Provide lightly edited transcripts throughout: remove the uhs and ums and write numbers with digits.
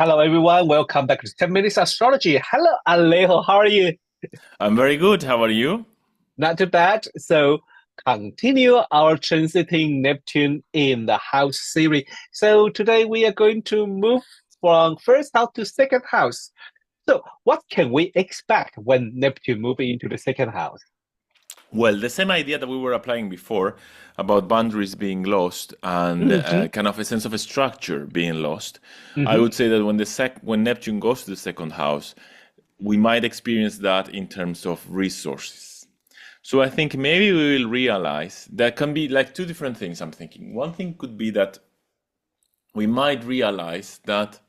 Hello, everyone. Welcome back to 10 Minutes Astrology. Hello, Alejo. How are you? I'm very good. How are you? Not too bad. So, continue our transiting Neptune in the house series. So, today we are going to move from first house to second house. So, what can we expect when Neptune moves into the second house? Well, the same idea that we were applying before about boundaries being lost and Mm-hmm, kind of a sense of a structure being lost. I mm-hmm. would say that when Neptune goes to the second house, we might experience that in terms of resources. So I think maybe we will realize there can be like two different things I'm thinking. One thing could be that we might realize that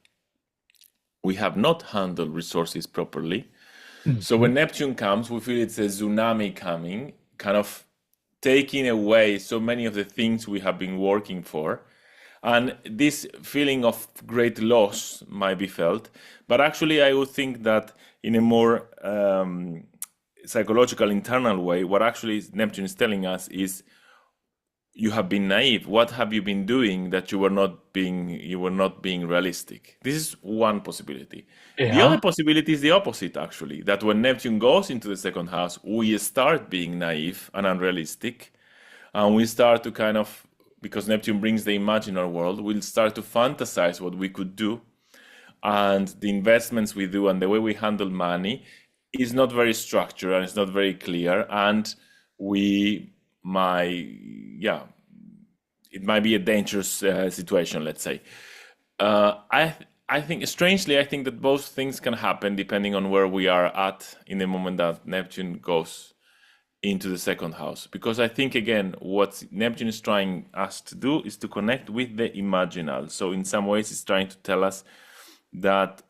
we have not handled resources properly. So Mm-hmm. when Neptune comes, we feel it's a tsunami coming, kind of taking away so many of the things we have been working for. And this feeling of great loss might be felt. But actually, I would think that in a more psychological, internal way, what actually Neptune is telling us is you have been naive. What have you been doing that you were not being realistic? This is one possibility. The other Yeah. possibility is the opposite, actually, that when Neptune goes into the second house, we start being naive and unrealistic, and we start to kind of, because Neptune brings the imaginary world, we'll start to fantasize what we could do, and the investments we do and the way we handle money is not very structured and it's not very clear, and we might, yeah, it might be a dangerous situation, let's say. I think, strangely, I think that both things can happen depending on where we are at in the moment that Neptune goes into the second house. Because I think, again, what Neptune is trying us to do is to connect with the imaginal. So in some ways, it's trying to tell us that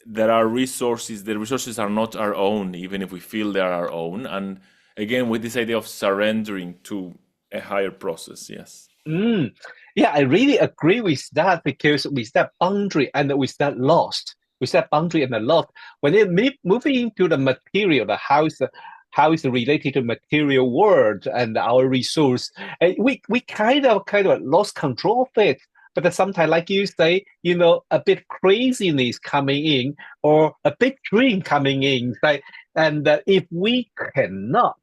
there are resources, the resources are not our own, even if we feel they are our own. And again, with this idea of surrendering to a higher process, yes. Mm. Yeah, I really agree with that because with that boundary and with that lost, with that boundary and the lost, when it moving into the material, the house, how is related to material world and our resource, and we kind of lost control of it. But then sometimes, like you say, a bit craziness coming in or a big dream coming in, right? And if we cannot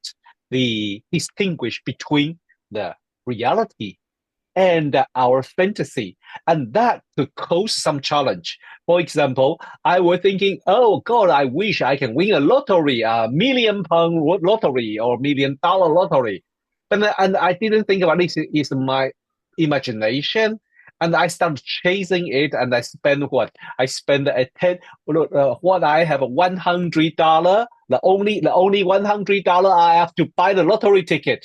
distinguish between the reality and our fantasy. And that could cause some challenge. For example, I was thinking, oh God, I wish I can win a lottery, a £1 million lottery or $1 million lottery. And I didn't think about this is my imagination. And I started chasing it, and I spend what? I spend a what I have $100. The only $100 I have to buy the lottery ticket.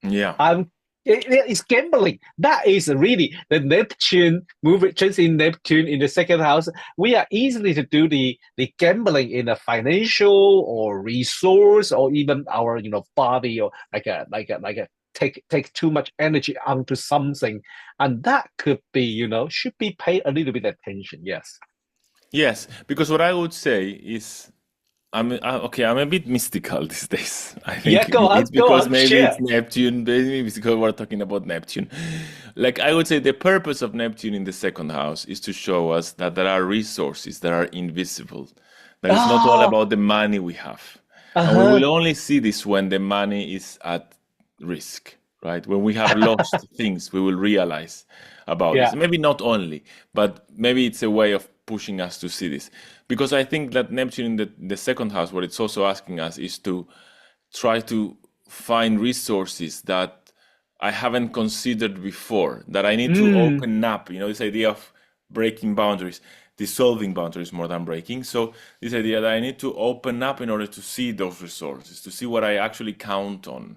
Yeah. I'm it's gambling. That is really the Neptune moving chasing Neptune in the second house. We are easily to do the gambling in a financial or resource or even our body or like a take too much energy onto something, and that could be should be paid a little bit attention. Yes. Yes, because what I would say is, okay. I'm a bit mystical these days. I Yeah. think Go on. it's Go because on. maybe it's Share. Neptune. Maybe it's because we're talking about Neptune. Like I would say, the purpose of Neptune in the second house is to show us that there are resources that are invisible. That it's not all Oh. about the money we have, and we Uh will only see this when the money is at risk, right? When we have lost huh. things, we will realize about this. Yeah. Maybe not only, but maybe it's a way of pushing us to see this. Because I think that Neptune in the second house, what it's also asking us is to try to find resources that I haven't considered before, that I need to Mm. open up, this idea of breaking boundaries, dissolving boundaries more than breaking. So this idea that I need to open up in order to see those resources, to see what I actually count on.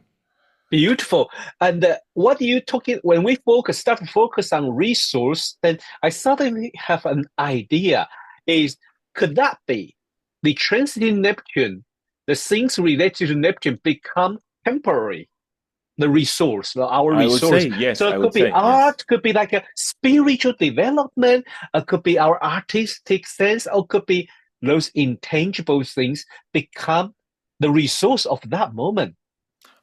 Beautiful. And what you talking when we start to focus on resource, then I suddenly have an idea. Is could that be the transiting Neptune, the things related to Neptune become temporary? The resource, our I would say resource. yes. So I it could would be say yes. art, could be like a spiritual development, it could be our artistic sense, or could be those intangible things become the resource of that moment.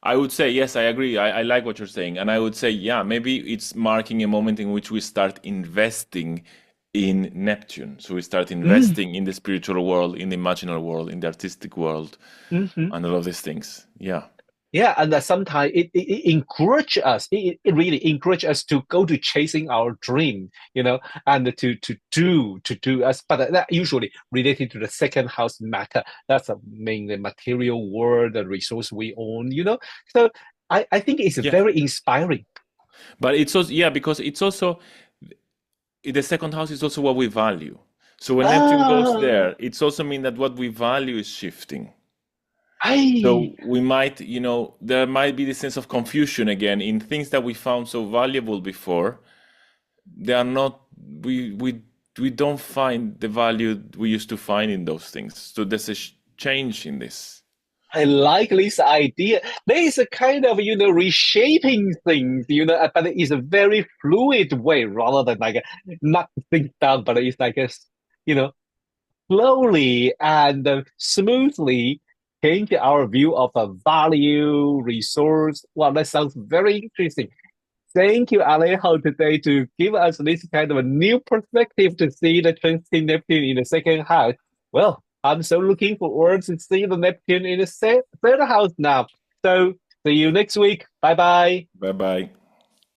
I would say yes, I agree. I like what you're saying. And I would say, yeah, maybe it's marking a moment in which we start investing in Neptune. So we start Mm, investing in the spiritual world, in the imaginal world, in the artistic world, mhm. and all of these things. Yeah. Yeah, and sometimes it encourage us. It really encourage us to go to chasing our dream, and to do us. But that usually related to the second house matter. That's mainly the material world, the resource we own. So I think it's Yeah. very inspiring. But it's also, yeah, because it's also, the second house is also what we value. So when Neptune goes Ah, there, it's also mean that what we value is shifting. I So we might, there might be this sense of confusion again in things that we found so valuable before. They are not, we don't find the value we used to find in those things. So there's a change in this. I like this idea. There is a kind of, reshaping things, but it's a very fluid way rather than like not think down, but it's like you know, slowly and smoothly change our view of a value, resource. Well, that sounds very interesting. Thank you, Alejo, today to give us this kind of a new perspective to see the transit Neptune in the second house. Well, I'm so looking forward to see the Neptune in the third house now. So see you next week. Bye bye. Bye bye.